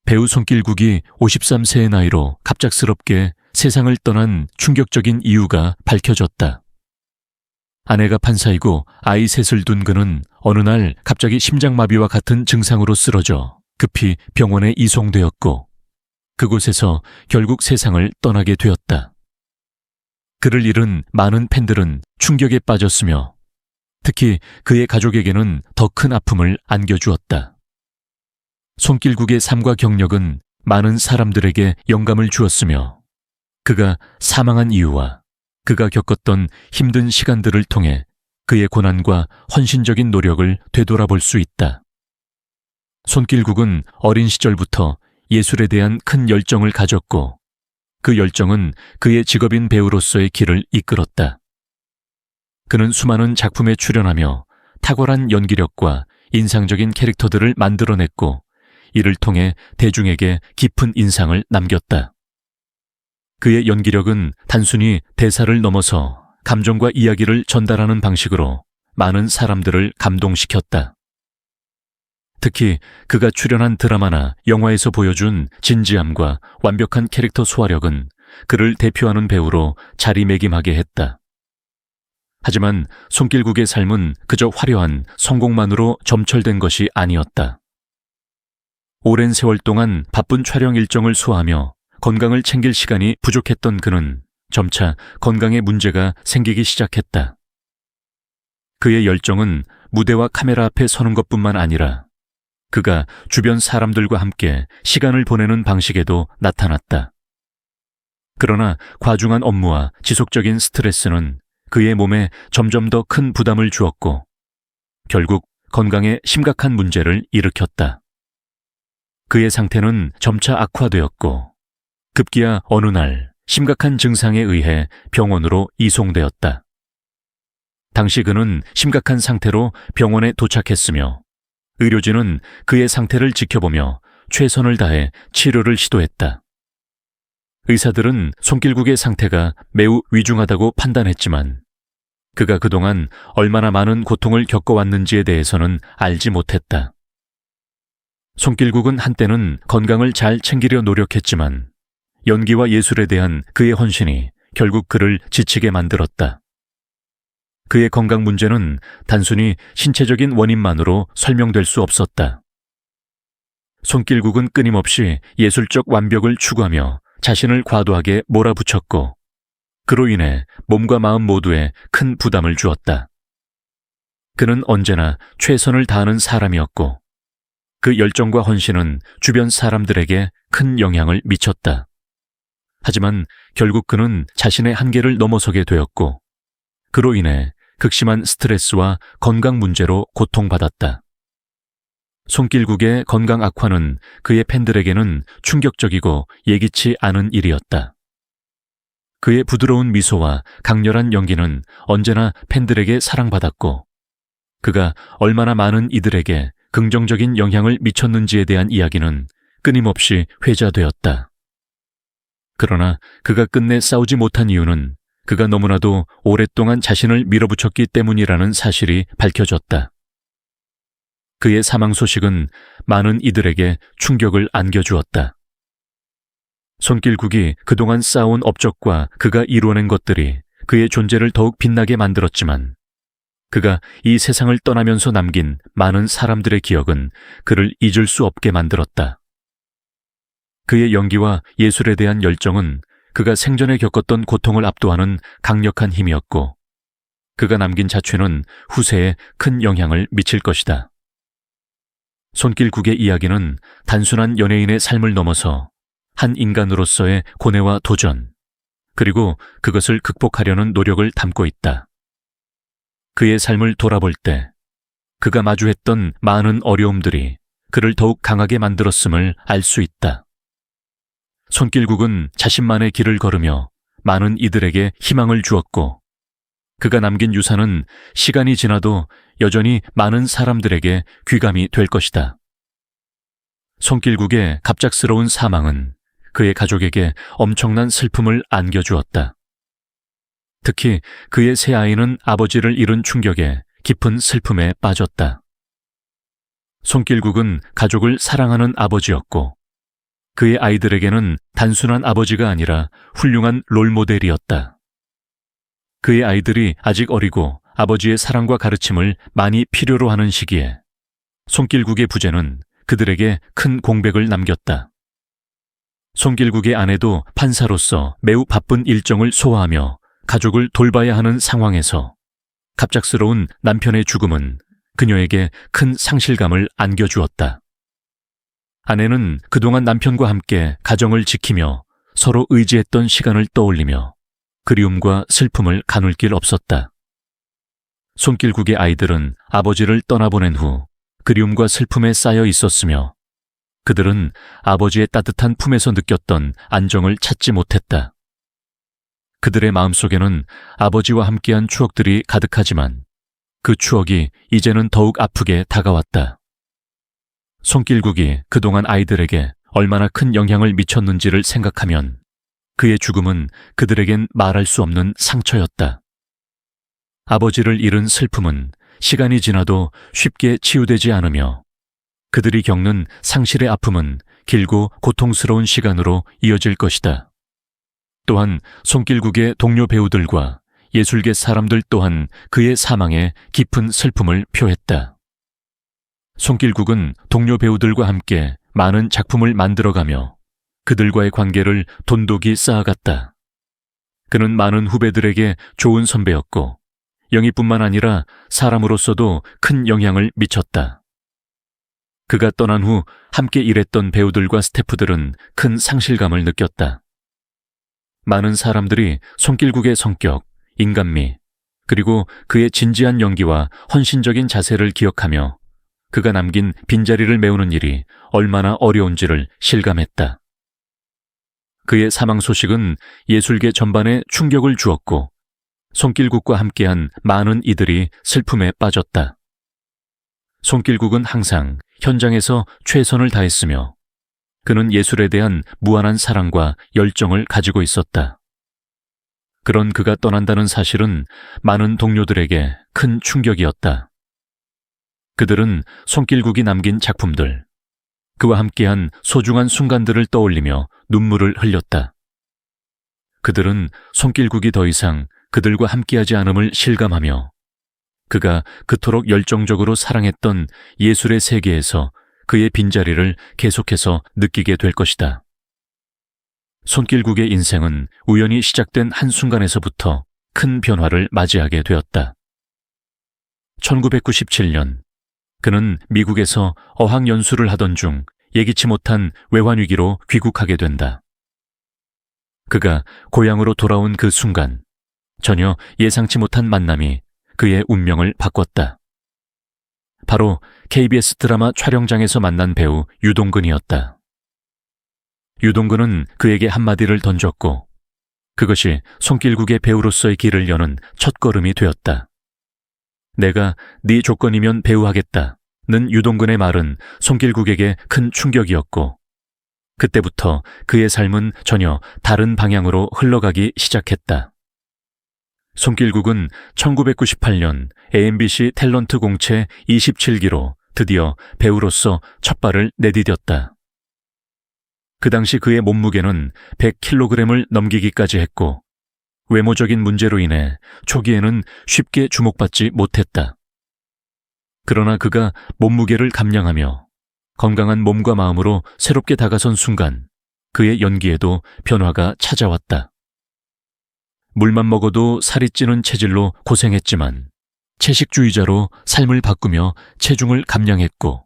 배우 손길국이 53세의 나이로 갑작스럽게 세상을 떠난 충격적인 이유가 밝혀졌다. 아내가 판사이고 아이 셋을 둔 그는 어느 날 갑자기 심장마비와 같은 증상으로 쓰러져 급히 병원에 이송되었고 그곳에서 결국 세상을 떠나게 되었다. 그를 잃은 많은 팬들은 충격에 빠졌으며 특히 그의 가족에게는 더 큰 아픔을 안겨주었다. 손길국의 삶과 경력은 많은 사람들에게 영감을 주었으며 그가 사망한 이유와 그가 겪었던 힘든 시간들을 통해 그의 고난과 헌신적인 노력을 되돌아볼 수 있다. 손길국은 어린 시절부터 예술에 대한 큰 열정을 가졌고 그 열정은 그의 직업인 배우로서의 길을 이끌었다. 그는 수많은 작품에 출연하며 탁월한 연기력과 인상적인 캐릭터들을 만들어냈고 이를 통해 대중에게 깊은 인상을 남겼다. 그의 연기력은 단순히 대사를 넘어서 감정과 이야기를 전달하는 방식으로 많은 사람들을 감동시켰다. 특히 그가 출연한 드라마나 영화에서 보여준 진지함과 완벽한 캐릭터 소화력은 그를 대표하는 배우로 자리매김하게 했다. 하지만 손길국의 삶은 그저 화려한 성공만으로 점철된 것이 아니었다. 오랜 세월 동안 바쁜 촬영 일정을 소화하며 건강을 챙길 시간이 부족했던 그는 점차 건강에 문제가 생기기 시작했다. 그의 열정은 무대와 카메라 앞에 서는 것뿐만 아니라 그가 주변 사람들과 함께 시간을 보내는 방식에도 나타났다. 그러나 과중한 업무와 지속적인 스트레스는 그의 몸에 점점 더 큰 부담을 주었고 결국 건강에 심각한 문제를 일으켰다. 그의 상태는 점차 악화되었고 급기야 어느 날 심각한 증상에 의해 병원으로 이송되었다. 당시 그는 심각한 상태로 병원에 도착했으며 의료진은 그의 상태를 지켜보며 최선을 다해 치료를 시도했다. 의사들은 손길국의 상태가 매우 위중하다고 판단했지만 그가 그동안 얼마나 많은 고통을 겪어왔는지에 대해서는 알지 못했다. 손길국은 한때는 건강을 잘 챙기려 노력했지만 연기와 예술에 대한 그의 헌신이 결국 그를 지치게 만들었다. 그의 건강 문제는 단순히 신체적인 원인만으로 설명될 수 없었다. 손길국은 끊임없이 예술적 완벽을 추구하며 자신을 과도하게 몰아붙였고 그로 인해 몸과 마음 모두에 큰 부담을 주었다. 그는 언제나 최선을 다하는 사람이었고 그 열정과 헌신은 주변 사람들에게 큰 영향을 미쳤다. 하지만 결국 그는 자신의 한계를 넘어서게 되었고 그로 인해 극심한 스트레스와 건강 문제로 고통받았다. 손길국의 건강 악화는 그의 팬들에게는 충격적이고 예기치 않은 일이었다. 그의 부드러운 미소와 강렬한 연기는 언제나 팬들에게 사랑받았고 그가 얼마나 많은 이들에게 긍정적인 영향을 미쳤는지에 대한 이야기는 끊임없이 회자되었다. 그러나 그가 끝내 싸우지 못한 이유는 그가 너무나도 오랫동안 자신을 밀어붙였기 때문이라는 사실이 밝혀졌다. 그의 사망 소식은 많은 이들에게 충격을 안겨주었다. 손길국이 그동안 쌓아온 업적과 그가 이루어낸 것들이 그의 존재를 더욱 빛나게 만들었지만 그가 이 세상을 떠나면서 남긴 많은 사람들의 기억은 그를 잊을 수 없게 만들었다. 그의 연기와 예술에 대한 열정은 그가 생전에 겪었던 고통을 압도하는 강력한 힘이었고 그가 남긴 자취는 후세에 큰 영향을 미칠 것이다. 손길국의 이야기는 단순한 연예인의 삶을 넘어서 한 인간으로서의 고뇌와 도전, 그리고 그것을 극복하려는 노력을 담고 있다. 그의 삶을 돌아볼 때 그가 마주했던 많은 어려움들이 그를 더욱 강하게 만들었음을 알 수 있다. 손길국은 자신만의 길을 걸으며 많은 이들에게 희망을 주었고 그가 남긴 유산은 시간이 지나도 여전히 많은 사람들에게 귀감이 될 것이다. 손길국의 갑작스러운 사망은 그의 가족에게 엄청난 슬픔을 안겨주었다. 특히 그의 새 아이는 아버지를 잃은 충격에 깊은 슬픔에 빠졌다. 손길국은 가족을 사랑하는 아버지였고 그의 아이들에게는 단순한 아버지가 아니라 훌륭한 롤모델이었다. 그의 아이들이 아직 어리고 아버지의 사랑과 가르침을 많이 필요로 하는 시기에 손길국의 부재는 그들에게 큰 공백을 남겼다. 손길국의 아내도 판사로서 매우 바쁜 일정을 소화하며 가족을 돌봐야 하는 상황에서 갑작스러운 남편의 죽음은 그녀에게 큰 상실감을 안겨주었다. 아내는 그동안 남편과 함께 가정을 지키며 서로 의지했던 시간을 떠올리며 그리움과 슬픔을 가눌 길 없었다. 손길국의 아이들은 아버지를 떠나보낸 후 그리움과 슬픔에 쌓여 있었으며 그들은 아버지의 따뜻한 품에서 느꼈던 안정을 찾지 못했다. 그들의 마음속에는 아버지와 함께한 추억들이 가득하지만 그 추억이 이제는 더욱 아프게 다가왔다. 손길국이 그동안 아이들에게 얼마나 큰 영향을 미쳤는지를 생각하면 그의 죽음은 그들에겐 말할 수 없는 상처였다. 아버지를 잃은 슬픔은 시간이 지나도 쉽게 치유되지 않으며 그들이 겪는 상실의 아픔은 길고 고통스러운 시간으로 이어질 것이다. 또한 손길국의 동료 배우들과 예술계 사람들 또한 그의 사망에 깊은 슬픔을 표했다. 손길국은 동료 배우들과 함께 많은 작품을 만들어가며 그들과의 관계를 돈독이 쌓아갔다. 그는 많은 후배들에게 좋은 선배였고 영희뿐만 아니라 사람으로서도 큰 영향을 미쳤다. 그가 떠난 후 함께 일했던 배우들과 스태프들은 큰 상실감을 느꼈다. 많은 사람들이 손길국의 성격, 인간미, 그리고 그의 진지한 연기와 헌신적인 자세를 기억하며 그가 남긴 빈자리를 메우는 일이 얼마나 어려운지를 실감했다. 그의 사망 소식은 예술계 전반에 충격을 주었고 손길국과 함께한 많은 이들이 슬픔에 빠졌다. 손길국은 항상 현장에서 최선을 다했으며 그는 예술에 대한 무한한 사랑과 열정을 가지고 있었다. 그런 그가 떠난다는 사실은 많은 동료들에게 큰 충격이었다. 그들은 손길국이 남긴 작품들, 그와 함께한 소중한 순간들을 떠올리며 눈물을 흘렸다. 그들은 손길국이 더 이상 그들과 함께하지 않음을 실감하며 그가 그토록 열정적으로 사랑했던 예술의 세계에서 그의 빈자리를 계속해서 느끼게 될 것이다. 손길국의 인생은 우연히 시작된 한순간에서부터 큰 변화를 맞이하게 되었다. 1997년, 그는 미국에서 어학연수를 하던 중 예기치 못한 외환위기로 귀국하게 된다. 그가 고향으로 돌아온 그 순간, 전혀 예상치 못한 만남이 그의 운명을 바꿨다. 바로 KBS 드라마 촬영장에서 만난 배우 유동근이었다. 유동근은 그에게 한마디를 던졌고 그것이 손길국의 배우로서의 길을 여는 첫걸음이 되었다. 내가 네 조건이면 배우하겠다는 유동근의 말은 손길국에게 큰 충격이었고 그때부터 그의 삶은 전혀 다른 방향으로 흘러가기 시작했다. 손길국은 1998년 AMBC 탤런트 공채 27기로 드디어 배우로서 첫 발을 내디뎠다. 그 당시 그의 몸무게는 100kg을 넘기기까지 했고 외모적인 문제로 인해 초기에는 쉽게 주목받지 못했다. 그러나 그가 몸무게를 감량하며 건강한 몸과 마음으로 새롭게 다가선 순간 그의 연기에도 변화가 찾아왔다. 물만 먹어도 살이 찌는 체질로 고생했지만 채식주의자로 삶을 바꾸며 체중을 감량했고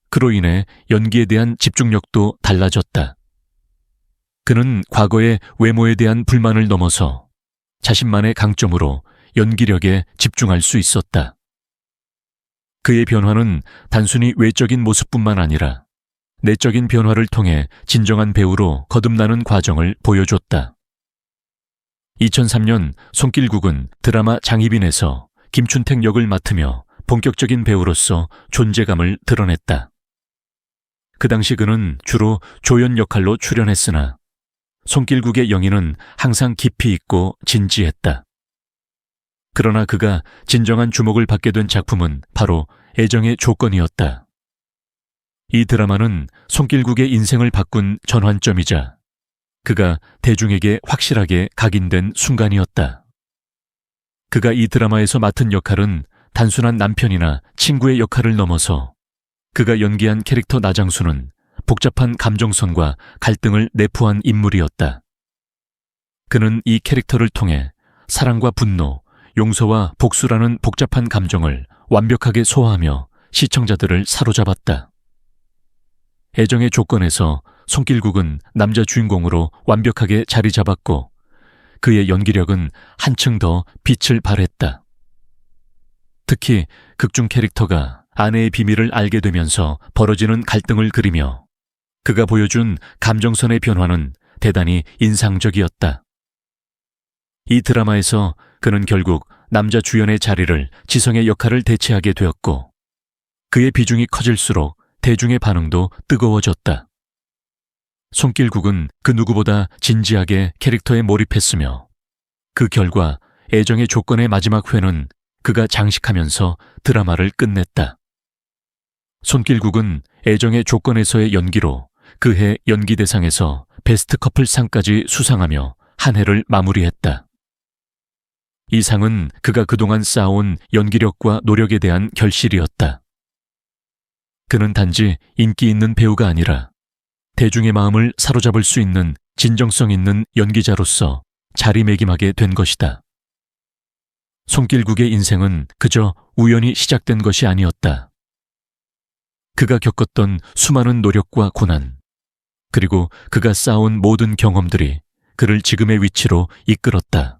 그로 인해 연기에 대한 집중력도 달라졌다. 그는 과거의 외모에 대한 불만을 넘어서 자신만의 강점으로 연기력에 집중할 수 있었다. 그의 변화는 단순히 외적인 모습뿐만 아니라 내적인 변화를 통해 진정한 배우로 거듭나는 과정을 보여줬다. 2003년 손길국은 드라마 장희빈에서 김춘택 역을 맡으며 본격적인 배우로서 존재감을 드러냈다. 그 당시 그는 주로 조연 역할로 출연했으나 손길국의 영희는 항상 깊이 있고 진지했다. 그러나 그가 진정한 주목을 받게 된 작품은 바로 애정의 조건이었다. 이 드라마는 손길국의 인생을 바꾼 전환점이자 그가 대중에게 확실하게 각인된 순간이었다. 그가 이 드라마에서 맡은 역할은 단순한 남편이나 친구의 역할을 넘어서 그가 연기한 캐릭터 나장수는 복잡한 감정선과 갈등을 내포한 인물이었다. 그는 이 캐릭터를 통해 사랑과 분노, 용서와 복수라는 복잡한 감정을 완벽하게 소화하며 시청자들을 사로잡았다. 애정의 조건에서 손길국은 남자 주인공으로 완벽하게 자리 잡았고 그의 연기력은 한층 더 빛을 발했다. 특히 극중 캐릭터가 아내의 비밀을 알게 되면서 벌어지는 갈등을 그리며 그가 보여준 감정선의 변화는 대단히 인상적이었다. 이 드라마에서 그는 결국 남자 주연의 자리를 지성의 역할을 대체하게 되었고 그의 비중이 커질수록 대중의 반응도 뜨거워졌다. 손길국은 그 누구보다 진지하게 캐릭터에 몰입했으며 그 결과 애정의 조건의 마지막 회는 그가 장식하면서 드라마를 끝냈다. 손길국은 애정의 조건에서의 연기로 그해 연기대상에서 베스트 커플상까지 수상하며 한 해를 마무리했다. 이 상은 그가 그동안 쌓아온 연기력과 노력에 대한 결실이었다. 그는 단지 인기 있는 배우가 아니라 대중의 마음을 사로잡을 수 있는 진정성 있는 연기자로서 자리매김하게 된 것이다. 손길국의 인생은 그저 우연히 시작된 것이 아니었다. 그가 겪었던 수많은 노력과 고난, 그리고 그가 쌓아온 모든 경험들이 그를 지금의 위치로 이끌었다.